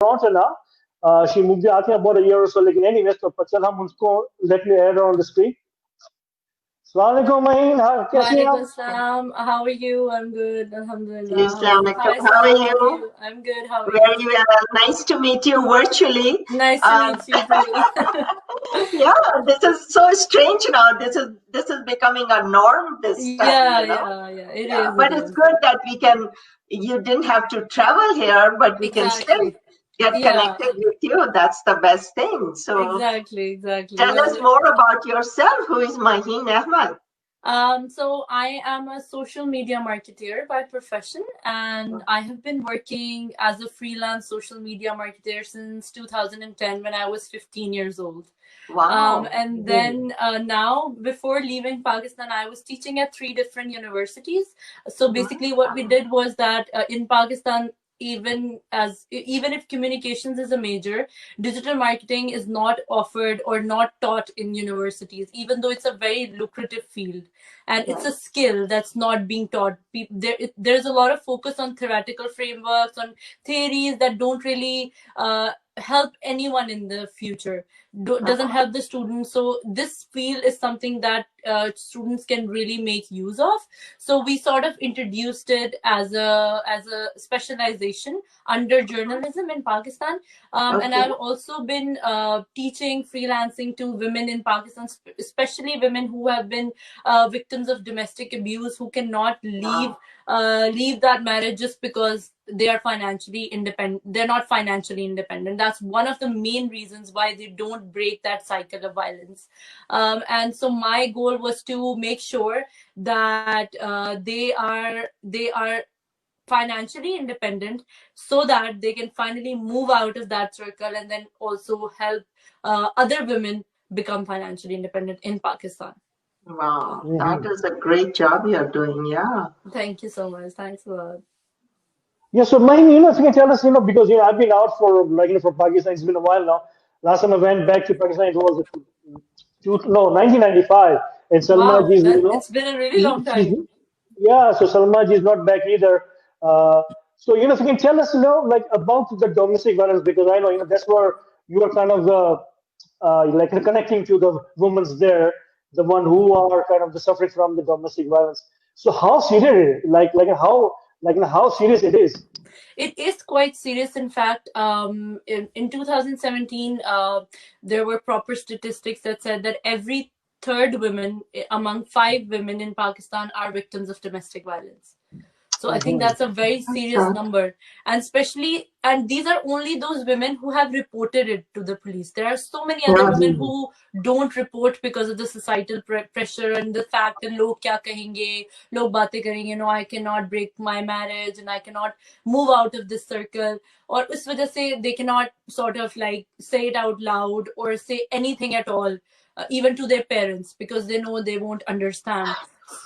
Toronto now. She moved out here about a year or so. Like anyways, तो चल हम उसको let me add her on the screen. Assalamualaikum Maheen, कैसी हैं आप? Walaikum salam. How are you? I'm good. Alhamdulillah. Assalamualaikum. Hi, How are Salam. you? I'm good. How are Very you? well. Nice to meet you virtually. Nice to meet you too. Yeah, this is so strange now. This is becoming a norm this time, Yeah. It is. But it's good that we can. You didn't have to travel here, but we can still get connected with you. That's the best thing. So Exactly. tell us more about yourself. Who is Maheen Ahmad? So I am a social media marketer by profession, and I have been working as a freelance social media marketer since 2010 when I was 15 years old. Wow. And then now, before leaving Pakistan, I was teaching at 3 different universities. So basically what we did was that in Pakistan, even if communications is a major, digital marketing is not offered or not taught in universities, even though it's a very lucrative field and it's a skill that's not being taught. There's a lot of focus on theoretical frameworks, on theories that don't really help anyone in the future, doesn't help the students. So this field is something that students can really make use of. So we sort of introduced it as a specialization under journalism in Pakistan. And I've also been teaching freelancing to women in Pakistan, especially women who have been victims of domestic abuse, who cannot leave that marriage just because they are financially independent. They're not financially independent. That's one of the main reasons why they don't break that cycle of violence. And so my goal was to make sure that they are financially independent, so that they can finally move out of that circle and then also help other women become financially independent in Pakistan. Wow, that is a great job you're doing. Yeah. Thank you so much. Thanks a lot. Yeah, so Maheen, if you can tell us, because I've been out for for Pakistan. It's been a while now. Last time I went back to Pakistan, it was 1995, and Salma Wow, ji, it's been a really long time. Yeah, so Salma ji is not back either. So if you can tell us, about the domestic violence, because I know, that's where you are kind of connecting to the women there, the one who are kind of suffering from the domestic violence. So how serious, how serious it is? It is quite serious. In fact, in 2017, there were proper statistics that said that every third woman among 5 women in Pakistan are victims of domestic violence. So I think that's a very serious number. And these are only those women who have reported it to the police. There are so many other women who don't report because of the societal pressure and the fact that log kya kahenge, log baatein karenge, no, I cannot break my marriage and I cannot move out of this circle. Or us wajah se they cannot sort of say it out loud or say anything at all, even to their parents, because they know they won't understand.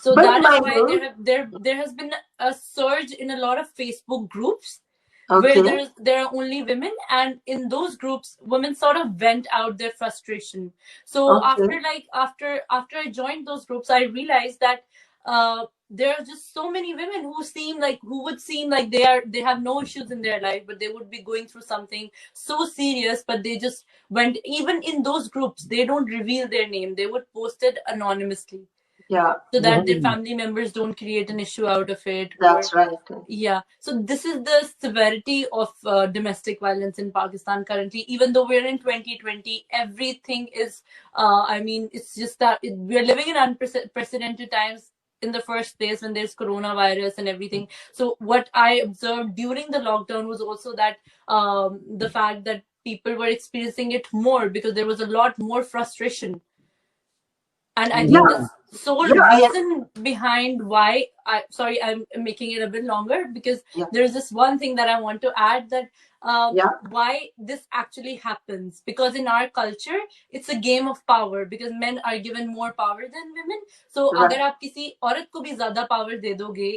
So that is why there has been a surge in a lot of Facebook groups where there are only women, and in those groups women sort of vent out their frustration. So after I joined those groups, I realized that there are just so many women who would seem like they have no issues in their life, but they would be going through something so serious, but they just went. Even in those groups, they don't reveal their name. They would post it anonymously. Yeah. So that their family members don't create an issue out of it. That's right. Yeah. So this is the severity of domestic violence in Pakistan currently. Even though we're in 2020, everything is, it's just that we're living in unprecedented times in the first place when there's coronavirus and everything. So what I observed during the lockdown was also that the fact that people were experiencing it more because there was a lot more frustration. And I think the sole reason behind why I'm making it a bit longer, because there's this one thing that I want to add, that why this actually happens. Because in our culture, it's a game of power, because men are given more power than women. So अगर आप किसी औरत को भी ज़्यादा power दे दोगे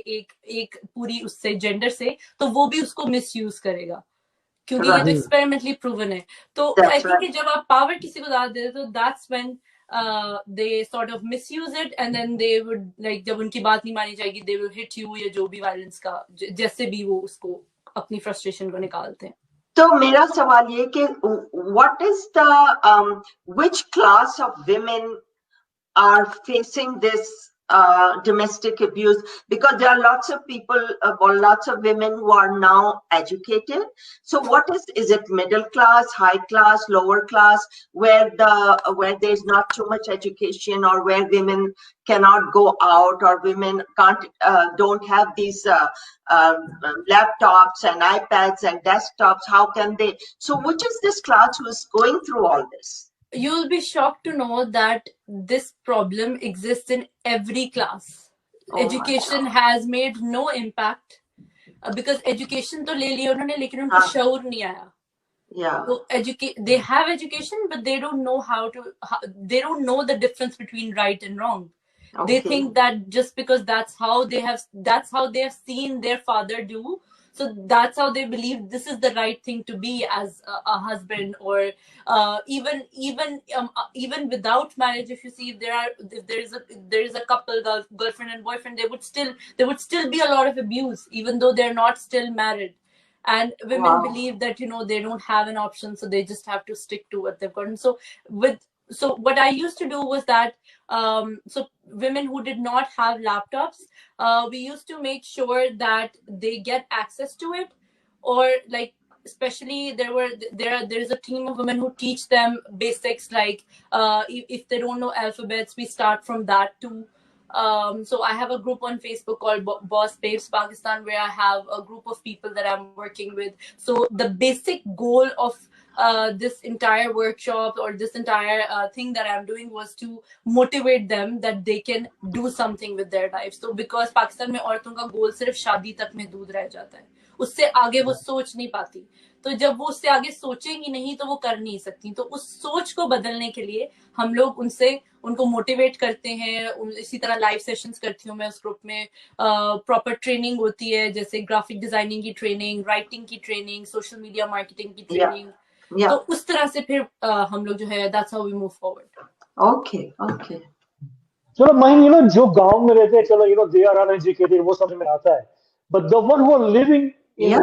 एक पूरी उससे gender से, तो वो भी उसको misuse करेगा, क्योंकि ये तो experimentally proven है. तो I think कि जब आप power किसी को ज़्यादा दे दो, that's when they sort of misuse it, and then they would जब उनकी बात नहीं मानी जाएगी, they will hit you, या जो भी violence का जैसे भी वो उसको अपनी frustration को निकालते हैं. तो मेरा सवाल ये कि what is the which class of women are facing this domestic abuse? Because there are lots of people, or lots of women who are now educated. So what is it middle class, high class, lower class, where there's not too much education, or where women cannot go out, or women don't have these laptops and iPads and desktops? How can they? So which is this class who is going through all this? You'll be shocked to know that this problem exists in every class. Education has made no impact because education तो ले लिया उन्होंने, लेकिन उनको शऊर नहीं आया. Yeah. So they have education, but they don't know they don't know the difference between right and wrong. They think that just because that's how they have seen their father do, so that's how they believe this is the right thing to be as a husband, or even without marriage. If you see, if there is a couple, girlfriend and boyfriend, there would still be a lot of abuse, even though they're not still married. And women believe that they don't have an option, so they just have to stick to what they've gotten. So what I used to do was that, so women who did not have laptops, we used to make sure that they get access to it, or like, especially there's a team of women who teach them basics, like if they don't know alphabets, we start from that too. So I have a group on Facebook called Boss Babes Pakistan, where I have a group of people that I'm working with. So the basic goal of this entire workshop, or this entire thing that I'm doing, was to motivate them that they can do something with their lives. So because Pakistan में औरतों का गोल सिर्फ शादी तक में दूध रह जाता है, उससे आगे वो सोच नहीं पाती. तो जब वो उससे आगे सोचेंगी नहीं तो वो कर नहीं सकती. तो उस सोच को बदलने के लिए हम लोग उनको मोटिवेट करते हैं. इसी तरह लाइव सेशंस करती हूँ मैं उस ग्रुप में. प्रॉपर ट्रेनिंग होती है, जैसे ग्राफिक डिजाइनिंग की ट्रेनिंग, राइटिंग की ट्रेनिंग, सोशल मीडिया मार्केटिंग की ट्रेनिंग. तो उस तरह से फिर हम लोग जो है, that's how we move forward. Okay. चलो माहिन, जो गांव में रहते हैं, चलो they are uneducated, वो समझ में आता है. But the one who are living in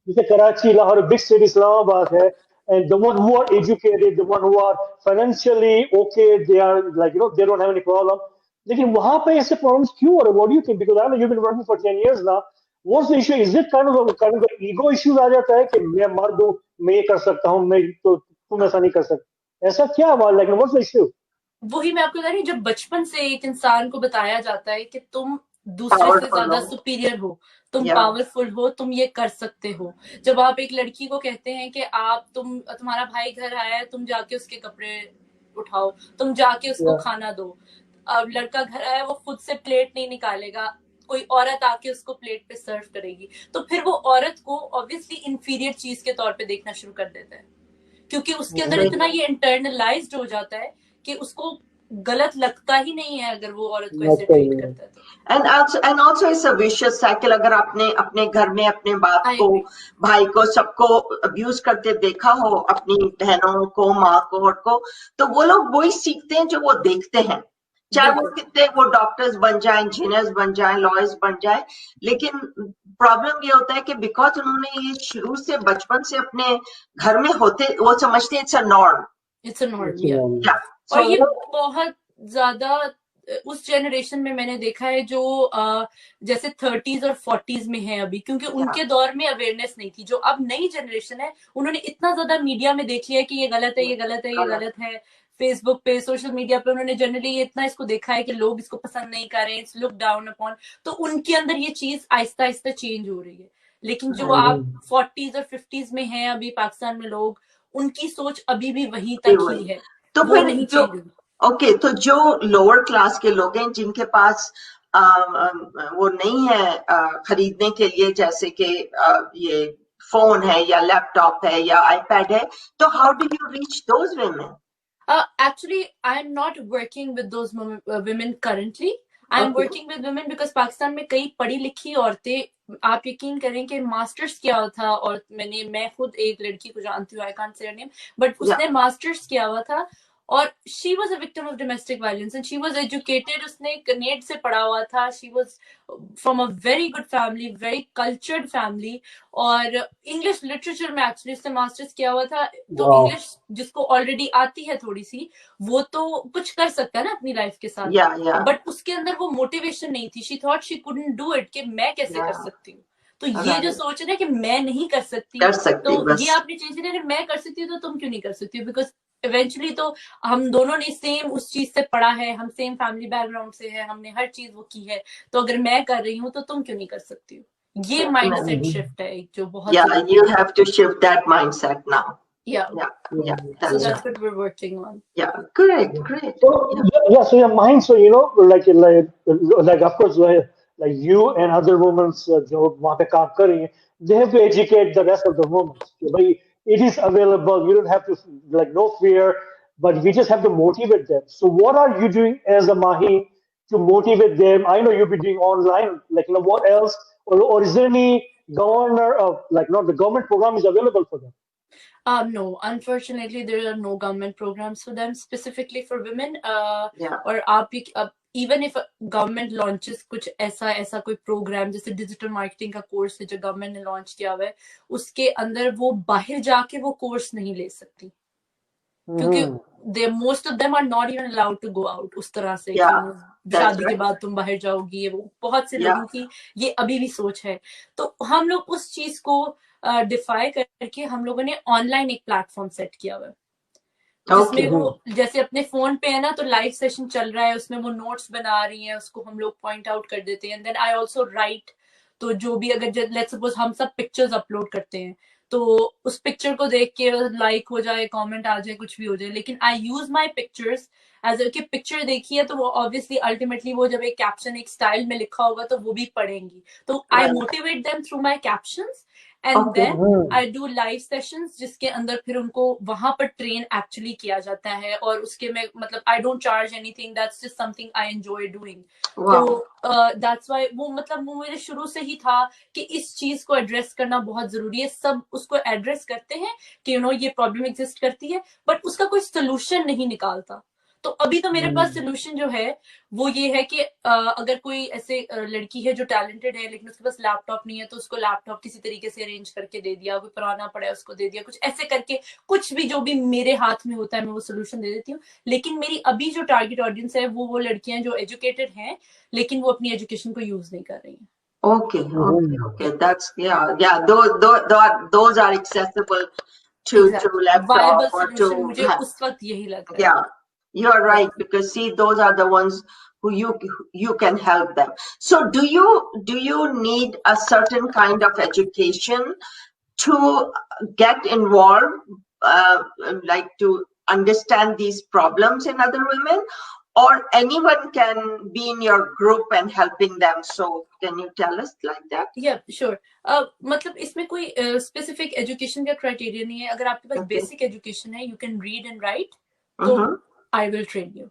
जैसे Karachi, Lahore, big city, Islamabad है, and the one who are educated, the one who are financially okay, they are like they don't have any problem. लेकिन वहां पे ऐसे problems क्यों हो रहे? What do you think? Because I know you've been working for 10 years now. What's the issue? Is it kind of the ego issues आ जाता है कि मैं मर्द हूँ, मैं ये कर सकता हूँ, मैं तो तुम ऐसा नहीं कर सकते? ऐसा क्या हुआ? Like what's the issue? वही मैं आपको बता रही हूँ, जब बचपन से एक इंसान को बताया जाता है कि तुम दूसरे से ज्यादा सुपीरियर हो, तुम पावरफुल हो, तुम ये कर सकते हो. जब आप एक लड़की को कहते हैं कि तुम्हारा भाई घर आया है, तुम जाके उसके कपड़े उठाओ, तुम जाके उसको खाना दो. अब लड़का घर आया, वो खुद से प्लेट नहीं निकालेगा, कोई औरत आके उसको प्लेट पे सर्व करेगी. तो फिर वो औरत को ऑब्वियसली इंफीरियर चीज के तौर पे देखना शुरू कर देता है, क्योंकि उसके अंदर इतना ये इंटरनलाइज्ड हो जाता है कि उसको गलत लगता ही नहीं है अगर वो औरत को ऐसे ट्रीट करता है. And also it's a vicious cycle. अगर आपने अपने घर में अपने बाप को, भाई को, सबको अब्यूज करते देखा हो, अपनी बहनों को, माँ को, तो वो लोग वही सीखते हैं जो वो देखते हैं. चाहे वो कितने वो डॉक्टर्स बन जाए, इंजीनियर्स बन जाए, लॉयर्स बन जाए, लेकिन प्रॉब्लम ये होता है कि बिकॉज उन्होंने ये शुरू से बचपन से अपने घर में होते, वो समझते हैं इट्स अ नॉर्म. और ये बहुत ज्यादा उस जनरेशन में मैंने देखा है जो जैसे 30s और 40s में है अभी, क्योंकि उनके दौर में अवेयरनेस नहीं थी. जो अब नई जनरेशन है, उन्होंने इतना ज्यादा मीडिया में देख लिया कि ये गलत है, ये गलत है, ये गलत है. फेसबुक पे, सोशल मीडिया पे उन्होंने जनरली इतना इसको देखा है कि लोग इसको पसंद नहीं कर रहे हैं, इट्स लुक डाउन अपॉन. तो उनके अंदर ये चीज आहिस्ता आहिस्ता चेंज हो रही है. लेकिन जो आप 40s और 50s में हैं अभी पाकिस्तान में लोग, उनकी सोच अभी भी वहीं तक ही है. तो फिर तो जो लोअर क्लास के लोग हैं, जिनके पास वो नहीं है खरीदने के लिए, जैसे कि ये फोन है या लैपटॉप है या आईपैड है, तो how do you reach those women? Actually, I am not working with those women currently. I am working with women because Pakistan में कई पढ़ी लिखी औरतें, आप यकीन करें कि मास्टर्स किया हुआ था, और मैं खुद एक लड़की को जानती हूँ, I can't say her name, but उसने मास्टर्स किया हुआ था, और she was a victim of domestic violence and she was educated, उसने कनेड से पढ़ा हुआ था, she was from a very good family, very cultured family, और इंग्लिश लिटरेचर में एक्चुअली उसने मास्टर्स किया हुआ था। तो इंग्लिश जिसको ऑलरेडी आती है थोड़ी सी, वो तो कुछ कर सकता है ना अपनी लाइफ के साथ, बट उसके अंदर वो मोटिवेशन नहीं थी। She thought she couldn't do it, कि मैं कैसे कर सकती हूँ। तो ये जो सोच है ना कि मैं नहीं कर सकती, तो ये आपने चेंज किया, अगर मैं कर सकती हूँ तो तुम क्यों नहीं कर सकती हो? बिकॉज इवेंचुअली तो हम दोनों ने सेम उस चीज से पढ़ा है, हम सेम फैमिली बैकग्राउंड से है, हमने हर चीज वो की है, तो अगर मैं कर रही हूँ तो तुम क्यों नहीं कर सकती हो? ये माइंडसेट शिफ्ट है एक जो बहुत, you have to shift that mindset now. Yeah. So that's what we're working on. Yeah, great. So mind, so like of course like you and other women जो वहाँ पे काम कर रही हैं, they have to educate the rest of the women कि भाई it is available, you don't have to, like, no fear, but we just have to motivate them. So what are you doing as a Mahi to motivate them? I know you'll be doing online, like, what else, or is there any the government program is available for them? No, unfortunately, there are no government programs for them specifically for women. और आप even if government launches कुछ ऐसा कोई program, जैसे digital marketing का course है जो government ने launch किया हुआ है, उसके अंदर वो बाहर जाके वो course नहीं ले सकती, क्योंकि most of them are not even allowed to go out उस तरह से, शादी के बाद तुम बाहर जाओगी, ये वो बहुत से लोगों की ये अभी भी सोच है। तो हम लोग उस चीज को डिफाई करके हम लोगों ने ऑनलाइन एक प्लेटफॉर्म सेट किया हुआ है, जिसमें वो जैसे अपने फोन पे है ना, तो लाइव सेशन चल रहा है, उसमें वो नोट्स बना रही हैं, उसको हम लोग पॉइंट आउट कर देते हैं। देन आई ऑल्सो राइट, तो जो भी अगर लेट्स सपोज हम सब पिक्चर्स अपलोड करते हैं, तो उस पिक्चर को देख के लाइक हो जाए, कमेंट आ जाए, कुछ भी हो जाए, लेकिन आई यूज माय पिक्चर्स एज कि पिक्चर देखी है तो वो ऑब्वियसली अल्टीमेटली वो जब एक कैप्शन एक स्टाइल में लिखा होगा तो वो भी पढ़ेंगी, तो I motivate them through my captions and then I do live sessions, जिसके अंदर फिर उनको वहां पर ट्रेन एक्चुअली किया जाता है, और उसके में मतलब I don't charge anything, that's just something I enjoy doing. तो दैट्स व्हाई वो मतलब वो मेरे शुरू से ही था कि इस चीज को एड्रेस करना बहुत जरूरी है। सब उसको एड्रेस करते हैं कि ये प्रॉब्लम एग्जिस्ट करती है, बट उसका कोई सोल्यूशन नहीं निकालता। तो अभी तो मेरे पास सोल्यूशन जो है वो ये है कि अगर कोई ऐसे लड़की है जो टैलेंटेड है लेकिन उसके पास लैपटॉप नहीं है, तो उसको लैपटॉप किसी तरीके से अरेंज करके दे दिया, कोई पुराना पड़ा है उसको दे दिया, कुछ ऐसे करके कुछ भी जो भी मेरे हाथ में होता है मैं वो सोल्यूशन दे देती हूँ। लेकिन मेरी अभी जो टारगेट ऑडियंस है वो लड़कियां जो एजुकेटेड हैं लेकिन वो अपनी एजुकेशन को यूज नहीं कर रही हैं। Okay. That's those are accessible to laptop or to. मुझे उस वक्त यही लग रहा है। Yeah, you're right, because see, those are the ones who you can help them. So do you need a certain kind of education to get involved, like to understand these problems in other women, or anyone can be in your group and helping them? So can you tell us like that? Yeah, sure. मतलब इसमें कोई specific education का criteria नहीं है। अगर आपके पास basic education है, you can read and right, तो आई विल ट्रेन यू।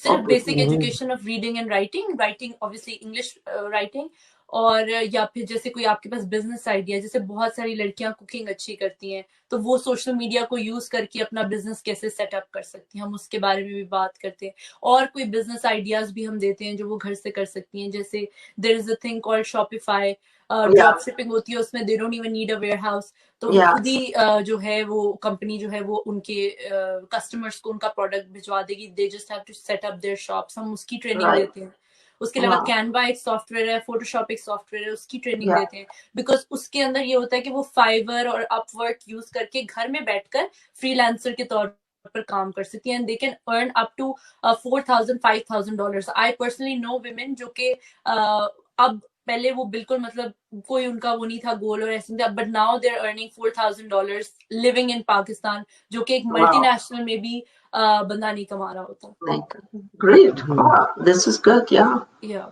सिर्फ basic education of reading and writing obviously English writing, और या फिर जैसे कोई आपके पास बिजनेस आइडिया, जैसे बहुत सारी लड़कियां कुकिंग अच्छी करती हैं तो वो सोशल मीडिया को यूज करके अपना बिजनेस कैसे सेटअप कर सकती हैं, हम उसके बारे में भी बात करते हैं। और कोई बिजनेस आइडियाज भी हम देते हैं जो वो घर से कर सकती हैं, जैसे there is a thing called Shopify, drop shipping होती है, उसमें they don't even need a warehouse, तो खुद ही जो है वो कंपनी जो है वो उनके कस्टमर्स को उनका प्रोडक्ट भिजवा देगी, they just have to set up their shops, हम उसकी ट्रेनिंग देते हैं। उसके अलावा कैनवा एक सॉफ्टवेयर है, फोटोशॉप एक सॉफ्टवेयर है, उसकी ट्रेनिंग देते हैं, बिकॉज उसके अंदर ये होता है कि वो फाइवर और अपवर्क यूज करके घर में बैठकर फ्रीलांसर के तौर पर काम कर सकती हैं, and they can earn up to $4,000-5,000। I personally know women जो कि अब पहले वो बिल्कुल मतलब कोई उनका वो नहीं था गोल और ऐसे, but now they are earning $4,000 living in Pakistan, जो कि एक मल्टीनेशनल में भी बंदा नहीं कमा रहा होता। Great. Wow, this is good. Yeah.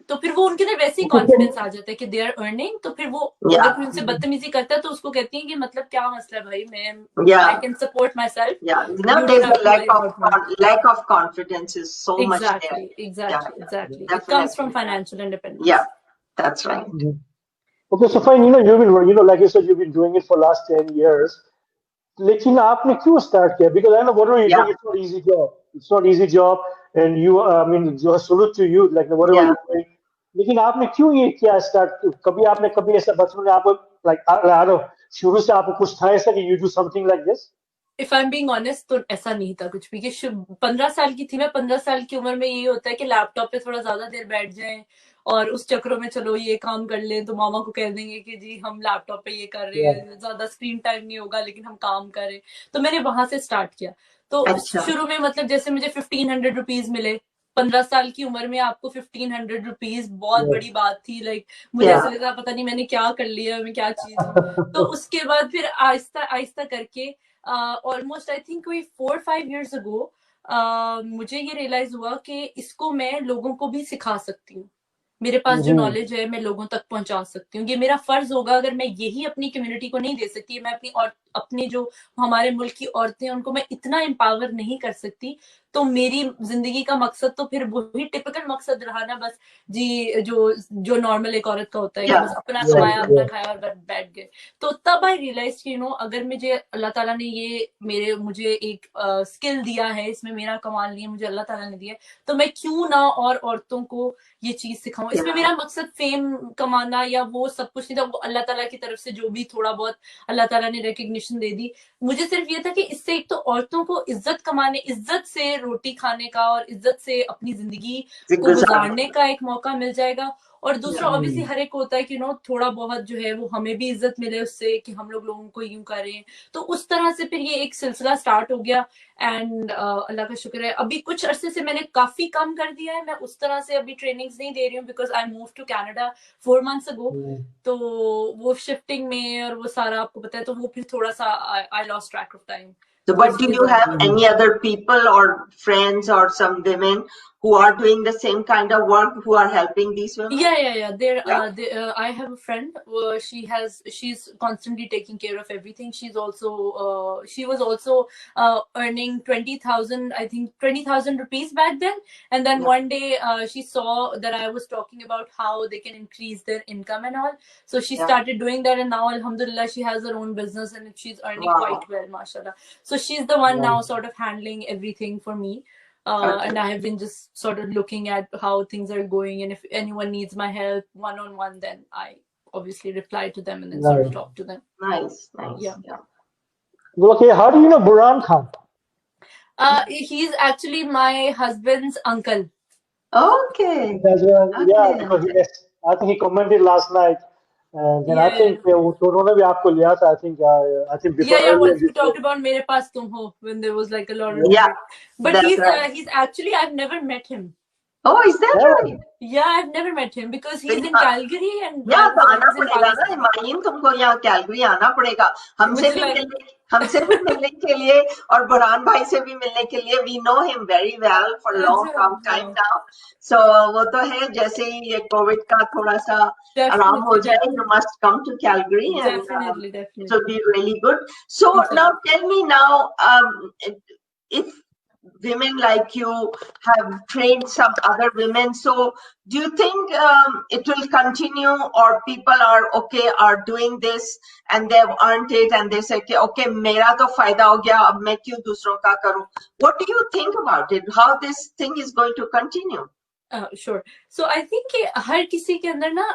तो फिर वो उनके अंदर वैसे ही कॉन्फिडेंस आ जाता है कि दे आर अर्निंग, तो फिर वो अगर कोई उनसे बदतमीजी करता है तो उसको कहती हैं कि मतलब क्या मसला है भाई, मैं I can support my self. Nowadays the lack of confidence is so much there. Exactly. It comes from financial independence. Yeah, that's right. Okay, so fine, you've been, like you said, you've been doing it for last 10 years. लेकिन आपने क्यों start किया? Because I know what you Yeah, doing, it's not easy job, it's not easy job, and you I mean जो salute to you like whatever yeah. You doing. लेकिन आपने क्यों ये किया स्टार्ट? कभी आपने कभी ऐसा बचपन में आपको लाइक आई नो शुरू से आपको कुछ था ऐसा कि you do something like this? If I am being honest तो ऐसा नहीं था कुछ भी कि 15 साल की थी मैं। 15 साल की उम्र में ये होता है कि लैपटॉप पे थोड़ा ज्यादा देर बैठ जाएं और उस चक्रों में चलो ये काम कर लें तो मामा को कह देंगे कि जी हम लैपटॉप पे ये कर रहे या हैं, ज्यादा स्क्रीन टाइम नहीं होगा लेकिन हम काम करें। तो मैंने वहां से स्टार्ट किया। तो अच्छा, शुरू में मतलब जैसे मुझे 1500 रुपीज मिले 15 साल की उम्र में, आपको 1500 रुपीज बहुत या बड़ी बात थी। लाइक मुझे ऐसा yeah. लगा पता नहीं मैंने क्या कर लिया, मैं क्या चीज हूँ। तो उसके बाद फिर आहिस्ता आहिस्ता करके ऑलमोस्ट आई थिंक कोई 4-5 years ago मुझे ये रियलाइज हुआ कि इसको मैं लोगों को भी सिखा सकती हूँ। मेरे पास जो नॉलेज है मैं लोगों तक पहुंचा सकती हूँ। ये मेरा फर्ज होगा। अगर मैं यही अपनी कम्युनिटी को नहीं दे सकती, मैं अपनी और अपनी जो हमारे मुल्क की औरतें हैं उनको मैं इतना एम्पावर नहीं कर सकती, तो मेरी जिंदगी का मकसद तो फिर वही टिपिकल मकसद रहा ना, बस जी जो नॉर्मल एक औरत का होता है कि Yeah, बस अपना या कमाया exactly. अपना खाया और बस बैठ गए। तो तब आई रियलाइज कि अगर मुझे अल्लाह ताला ने ये मुझे एक स्किल दिया है, इसमें मेरा कमाल नहीं है, मुझे अल्लाह ताला ने दिया है, तो मैं क्यों ना और औरतों को ये चीज सिखाऊं। इसमें Yeah, मेरा मकसद फेम कमाना या वो सब कुछ नहीं था। वो अल्लाह ताला की तरफ से जो भी थोड़ा बहुत अल्लाह ताला ने रिकग्निशन दे दी, मुझे सिर्फ ये था कि इससे एक तो औरतों को इज्जत कमाने, इज्जत से रोटी खाने का और इज्जत से अपनी जिंदगी को गुजार. गुजारने का एक मौका मिल जाएगा। और दूसरा Yeah. ऑब्वियसली हर एक को होता है कि थोड़ा बहुत जो है वो हमें भी इज्जत मिले उससे कि हम लोगों को यूं करें। तो उस तरह से फिर ये एक सिलसिला स्टार्ट हो गया। एंड अल्लाह का शुक्र है अभी कुछ अरसे से मैंने काफी कम कर दिया है। मैं उस तरह से अभी ट्रेनिंग्स नहीं दे रही हूँ because I move to Canada 4 months ago। तो वो शिफ्टिंग में और वो सारा आपको पता है, तो वो फिर थोड़ा सा I lost track of time. So, but do you have any other people or friends or some women who are doing the same kind of work, who are helping these women? Yeah. Yeah. I have a friend. She's constantly taking care of everything. She was also earning 20,000, I think 20,000 rupees back then. And then Yeah. one day she saw that I was talking about how they can increase their income and all. So she Yeah. started doing that, and now Alhamdulillah she has her own business and she's earning Wow. quite well, mashallah. So she's the one now sort of handling everything for me. Okay. And I have been just sort of looking at how things are going, and if anyone needs my help one-on-one, then I obviously reply to them and then sort of Nice. talk to them. Nice, nice. Yeah. Yeah. Well, okay, how do you know Burhan Khan? He's actually my husband's uncle. Okay. That's yeah, Okay. because yes, I think he commented last night, and then I Yeah. think उन्होंने भी आपको लिया था. I think before Yeah, earlier once we this talked year. about Mere Paas Tum Ho when there was like a lot of Yeah, but that's right. he's actually, I've never met him. Oh, is that Yeah. right? Yeah, I've never met him because he's Then, in Calgary and या I तो was आना always in पड़ेगा ना Pakistan. Mine, तुमको यहाँ Calgary आना पड़ेगा हमसे मुझे भी लग- मिलने के लिए और बुरहान भाई से भी मिलने के लिए. We know him very well for long time now. So वो तो है, जैसे ही ये कोविड का थोड़ा सा आराम हो जाए, you must come to Calgary and Definitely. it will be really good. So now tell me now, if women like you have trained some other women, so do you think it will continue, or people are doing this and they've earned it and they say okay मेरा तो फायदा हो गया, अब मैं क्यों दूसरों का करूं? What do you think about it? How this thing is going to continue? Sure. So I think कि हर किसी के अंदर ना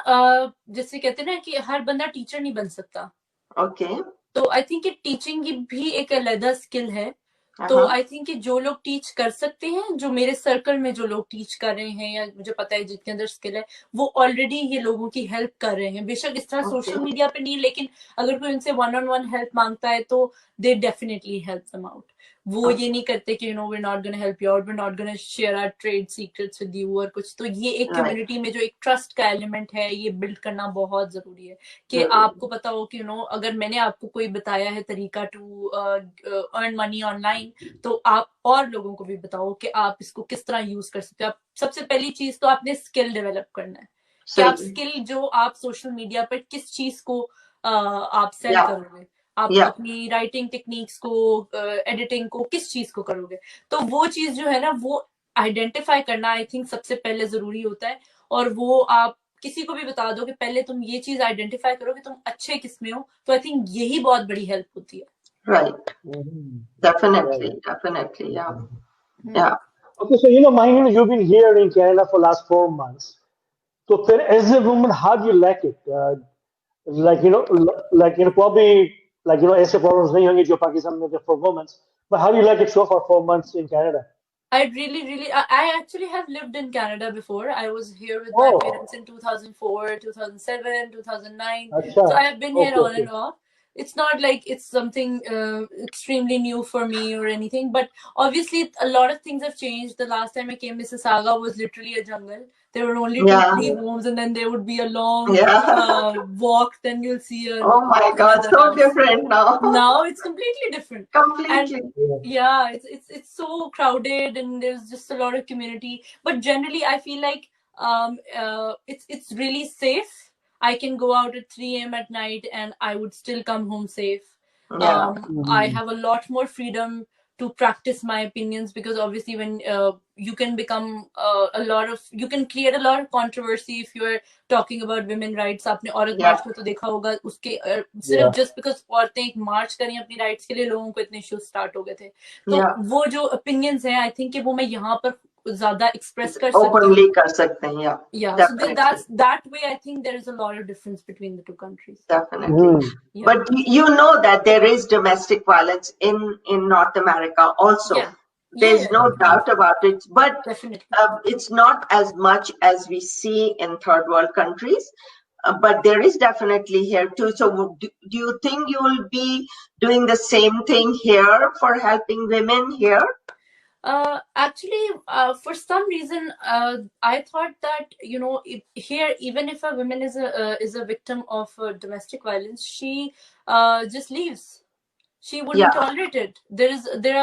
जैसे कहते हैं ना कि हर बंदा टीचर नहीं बन सकता. Okay. तो आई थिंक कि टीचिंग की भी एक अलग स्किल है. तो आई थिंक कि जो लोग टीच कर सकते हैं, जो मेरे सर्कल में जो लोग टीच कर रहे हैं या मुझे पता है जिनके अंदर स्किल है, वो ऑलरेडी ये लोगों की हेल्प कर रहे हैं. बेशक इस तरह सोशल मीडिया पे नहीं, लेकिन अगर कोई उनसे वन-on-one हेल्प मांगता है तो they definitely help them out. वो ये नहीं करते कि we're not going to help you out, we're not going to share our trade secrets with you और कुछ. तो ये एक कम्युनिटी में जो एक ट्रस्ट का एलिमेंट है, ये बिल्ड करना बहुत जरूरी है कि आपको पता हो कि अगर मैंने आपको कोई बताया है तरीका टू अर्न मनी ऑनलाइन, तो आप और लोगों को भी बताओ कि आप इसको किस तरह यूज कर सकते हो. आप सबसे पहली चीज तो आपने स्किल डेवलप करना है कि आप स्किल जो आप सोशल मीडिया पर किस चीज को आप सेल करोगे, आप अपनी राइटिंग टेक्निक्स को, एडिटिंग को, किस चीज को करोगे. तो वो चीज जो है ना, वो आइडेंटिफाई करना आई थिंक सबसे पहले जरूरी होता है. और वो आप किसी को भी बता दो कि पहले तुम ये चीज आइडेंटिफाई करो कि तुम अच्छे किस में हो, तो आई थिंक यही बहुत बड़ी हेल्प होती है. Right. Mhm. Definitely. Right. Definitely. Yeah. Hmm. Yeah. Okay, so Mahima, you've been here in Canada for last 4 months. So, then, as a woman, how do you like it? Probably ऐसे problems नहीं होंगे जो पाकिस्तान में थे for women. But how do you like it so far? 4 months in Canada. I really, really, I actually have lived in Canada before. I was here with my Oh, parents in 2004, 2007, 2009. अच्छा. So I have been here Okay, on okay. and off. It's not like it's something extremely new for me or anything, but obviously a lot of things have changed. The last time I came, Mississauga was literally a jungle. There were only two, Yeah. three homes, and then there would be a long Yeah. walk. Then you'll see Oh my God. another So house. different now. Now it's completely different. And Completely. Yeah. yeah, it's so crowded and there's just a lot of community, but generally I feel like it's really safe. I can go out at 3 a.m. at night and I would still come home safe. Yeah. I Mhm. have a lot more freedom to practice my opinions, because obviously when you can become you can create a lot of controversy if you're talking about women rights. आपने औरत Yeah. मार्च को तो देखा होगा, उसके सिर्फ Yeah. just because औरतें एक मार्च करें अपनी राइट्स के लिए, लोगों को इतने इश्यूज स्टार्ट हो गए थे. तो Yeah. वो जो ओपिनियंस हैं, आई थिंक कि वो मैं यहाँ पर ज्यादा एक्सप्रेस कर सकती हूँ. Openly कर सकते हैं. Yeah. Yeah, so Definitely. that way I think there is a lot of difference between the two countries. Definitely. Mhm. Yeah. But you know that there is domestic violence in North America also. Yeah. There's Yeah, no doubt about it. But definitely. it's not as much as we see in third world countries. But there is definitely here too. So do you think you will be doing the same thing here for helping women here? Actually, for some reason, I thought that here, even if a woman is a victim of domestic violence, she just leaves. She wouldn't Yeah. tolerate it. There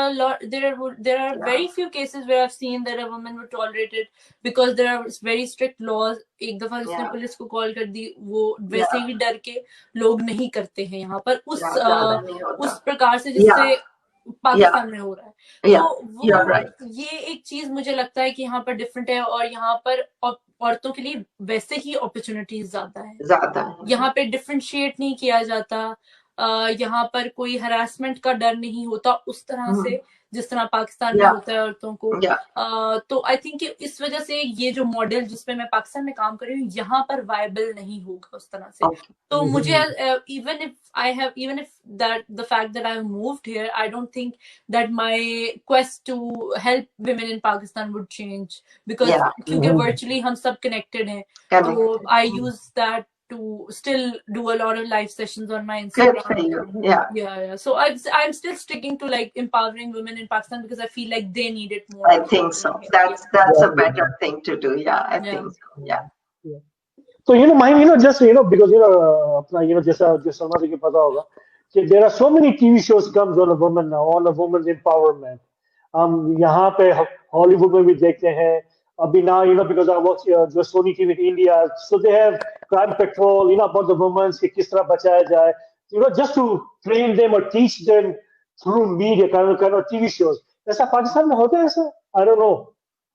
are very few cases where I've seen that a woman would tolerate it, because there are very strict laws. एक दफा उसने Yeah. Police को call कर दी, वो वैसे ही डर के लोग नहीं करते हैं यहाँ पर उस Yeah, ज़्यादा नहीं होता. उस प्रकार से Yeah. जिससे पाकिस्तान में हो रहा है. Yeah. तो You're वो right. ये एक चीज मुझे लगता है कि यहाँ पर डिफरेंट है, और यहाँ पर औरतों के लिए वैसे ही अपॉर्चुनिटीज ज्यादा है. ज़्यादा है. यहाँ पे डिफरेंशिएट नहीं किया जाता. यहाँ पर कोई हरासमेंट का डर नहीं होता उस तरह से जिस तरह पाकिस्तान में Yeah. होता है औरतों को. Yeah. तो आई थिंक इस वजह से ये जो मॉडल जिसपे मैं पाकिस्तान में काम कर रही हूँ, यहाँ पर वायबल नहीं होगा उस तरह से. Okay. तो मुझे even if that the fact that I moved here, I don't think that my quest to help women in Pakistan would change, because Yeah. क्योंकि virtually हम सब connected हैं. Connected. So I use that to still do a lot of live sessions on my Good Instagram. for you. Yeah. Yeah. So I'm still sticking to like empowering women in Pakistan, because I feel like they need it more. I think so. That's a better thing to do. Yeah, I think so. Yeah. So Mahim, just because अपना जैसा जो सलमा जी को पता होगा कि there are so many TV shows comes on a woman now, on a woman's empowerment. हम यहाँ पे हॉलीवुड में भी देखते हैं. अभी now because I watch जो Sony TV in India, so they have Crime Patrol, about the women कि किस तरह बचाया जाए, just to train them or teach them through media kind of TV shows. ऐसा पाकिस्तान में होता है ऐसा? I don't know.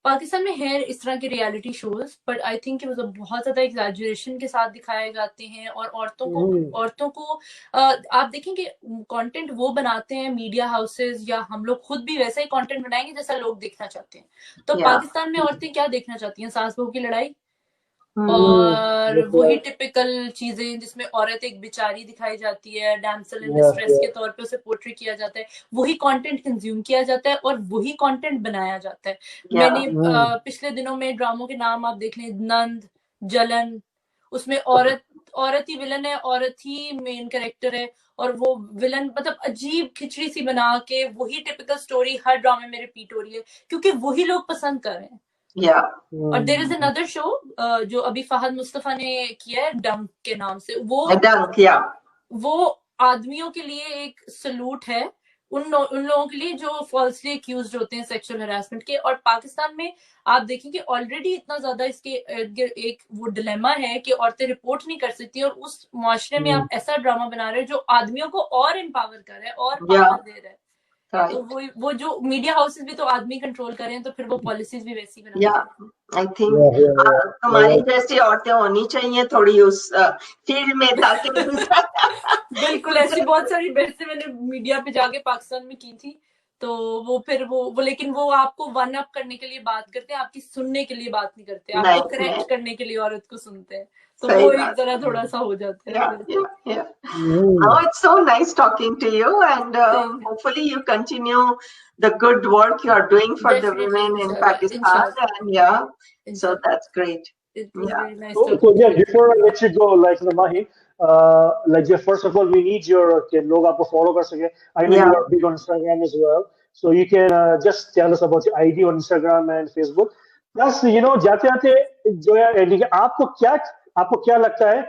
पाकिस्तान में है इस तरह के reality shows, but I think बहुत ज्यादा एग्जैजरेशन के साथ दिखाए जाते हैं, और औरतों को आप देखेंगे कंटेंट वो बनाते हैं मीडिया हाउसेस, या हम लोग खुद भी वैसा ही कंटेंट बनाएंगे जैसा लोग देखना चाहते हैं. तो पाकिस्तान में औरतें क्या देखना चाहती हैं? सास बहू की लड़ाई और वही टिपिकल चीजें जिसमें औरत एक बेचारी दिखाई जाती है, डैम्सल इन डिस्ट्रेस के तौर पे उसे पोर्ट्रे किया जाता है. वही कंटेंट कंज्यूम किया जाता है और वही कंटेंट बनाया जाता है. मैंने पिछले दिनों में ड्रामों के नाम आप देख लें, नंद, जलन, उसमें औरत ही विलन है, औरत ही मेन कैरेक्टर है, और वो विलन मतलब अजीब खिचड़ी सी बना के वही टिपिकल स्टोरी हर ड्रामे में रिपीट हो रही है, क्योंकि वही लोग पसंद कर रहे हैं. और देयर इज अनदर शो जो अभी फहद मुस्तफा ने किया है, डंक के नाम से. वो आदमियों के लिए एक सलूट है, उन लोगों के लिए जो फॉल्सली एक्यूज्ड होते हैं सेक्सुअल हरासमेंट के. और पाकिस्तान में आप देखेंगे ऑलरेडी इतना ज्यादा इसके एक वो डिलेमा है कि औरतें रिपोर्ट नहीं कर सकती, और उस मुआशरे में आप ऐसा ड्रामा बना रहे हो जो आदमियों को और एम्पावर कर रहा है और पावर दे रहा है. Right. तो वो जो मीडिया हाउसेस भी तो आदमी कंट्रोल कर रहे हैं, तो फिर वो पॉलिसीज भी वैसी बनाते Yeah, हैं। I think Yeah. हमारी जैसी औरतें होनी चाहिए थोड़ी उस फील्ड में, ताकि बिल्कुल, ऐसी बहुत सारी बहसें मैंने मीडिया पे जाके पाकिस्तान में की थी, तो वो फिर वो लेकिन वो आपको वन अप करने के लिए बात करते हैं, आपकी सुनने के लिए बात नहीं करते, आपको नहीं, करेक्ट नहीं। करने के लिए औरत को सुनते हैं, तो सही वो एक बात जरा थोड़ा सा हो जाता है Yeah, फिर। yeah. Oh, it's so nice talking to you, and Same. hopefully you continue the good work you are doing for the Definitely, women in inshallah, Pakistan. inshallah. And yeah, so Inshallah. that's great. It was Yeah. very nice So talking to yeah, you. before I let you go, like Mahi, like yeah, first of all, we need your कि लोग आपको follow कर सके. I know you Yeah. are big on Instagram as well, so you can just tell us about your ID on Instagram and Facebook. Plus, जाते जाते जो है आपको क्या लगता है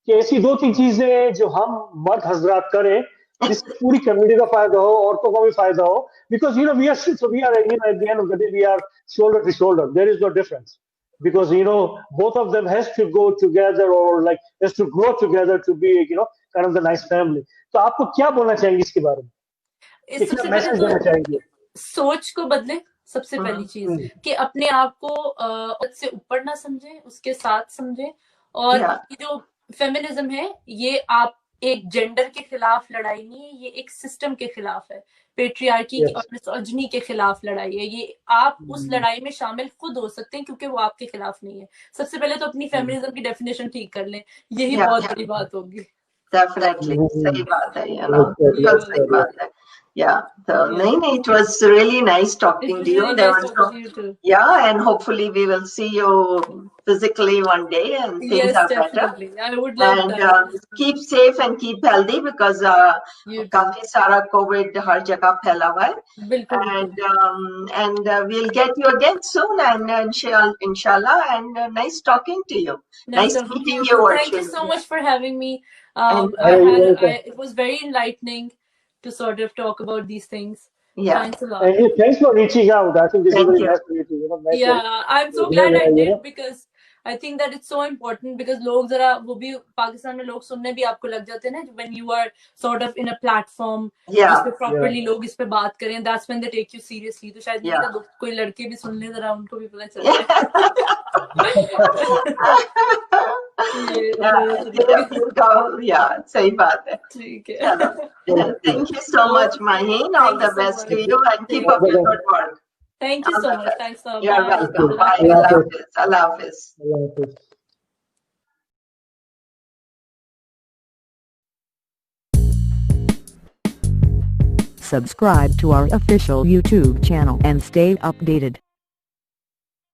कि ऐसी 2-3 चीजें जो हम मर्द हजरात करें जिससे पूरी कम्युनिटी का फायदा हो, औरतों का भी फायदा हो, because we are at the end of the day we are shoulder to shoulder. There is no difference. Because both of them has to go together, or like has to grow together to be kind of the nice family. तो आपको क्या बोलना चाहेंगे इसके बारे में, क्या सबसे पहले मैसेज देना तो चाहेंगे? सोच को बदले, सबसे पहली चीज कि अपने आप को औरत से ऊपर ना समझे, उसके साथ समझे। और Yeah. ये जो फेमिनिज्म है, ये आप एक जेंडर के खिलाफ लड़ाई नहीं है, ये एक सिस्टम के खिलाफ है, पेट्रियार्की Yes. और मिसोजिनी के खिलाफ लड़ाई है। ये आप उस लड़ाई में शामिल खुद हो सकते हैं, क्योंकि वो आपके खिलाफ नहीं है। सबसे पहले तो अपनी फेमिनिज्म की डेफिनेशन ठीक कर लें, यही Yeah, बहुत yeah. बड़ी बात होगी। Definitely. सही बात है, Yes, बिल्कुल yes, सही yes. बात है. Yeah. So Yeah. नहीं, it was really nice It talking was to you. really There nice was talking to you too. yeah, and hopefully we will see you physically one day and things Yes, are better. definitely. I would love And that. keep safe and keep healthy, because You too. काफी सारा COVID हर जगह फैला हुआ है. बिल्कुल, And we'll get you again soon, and inshallah, and nice talking to you. Nice talking to meeting you you too. Thank virtually. you so much for having me. And It was very enlightening to sort of talk about these things. yeah. Thanks a lot. And thanks for reaching out. I think this Thank is very you. nice for you too. Nice Yeah, I'm so Yeah, glad I yeah, did, because I think that it's so important, because लोग जरा वो भी पाकिस्तान में लोग सुनने भी आपको लग जाते हैं ना, when you are sort of in a platform Yeah. जिस पे properly लोग इस पे बात करें, that's when they take you seriously. तो शायद Yeah. मेरा कोई लड़के भी सुन ले जरा, उनको भी पता चल Yeah, सही बात है. ठीक है. चलो. Thank you so much, Maheen. All the best to you, and keep up your good work. Thank you so much. Thanks a lot. You're Bye. welcome. Bye. Allah Hafiz. Allah Hafiz. Allah Hafiz. Subscribe to our official YouTube channel and stay updated.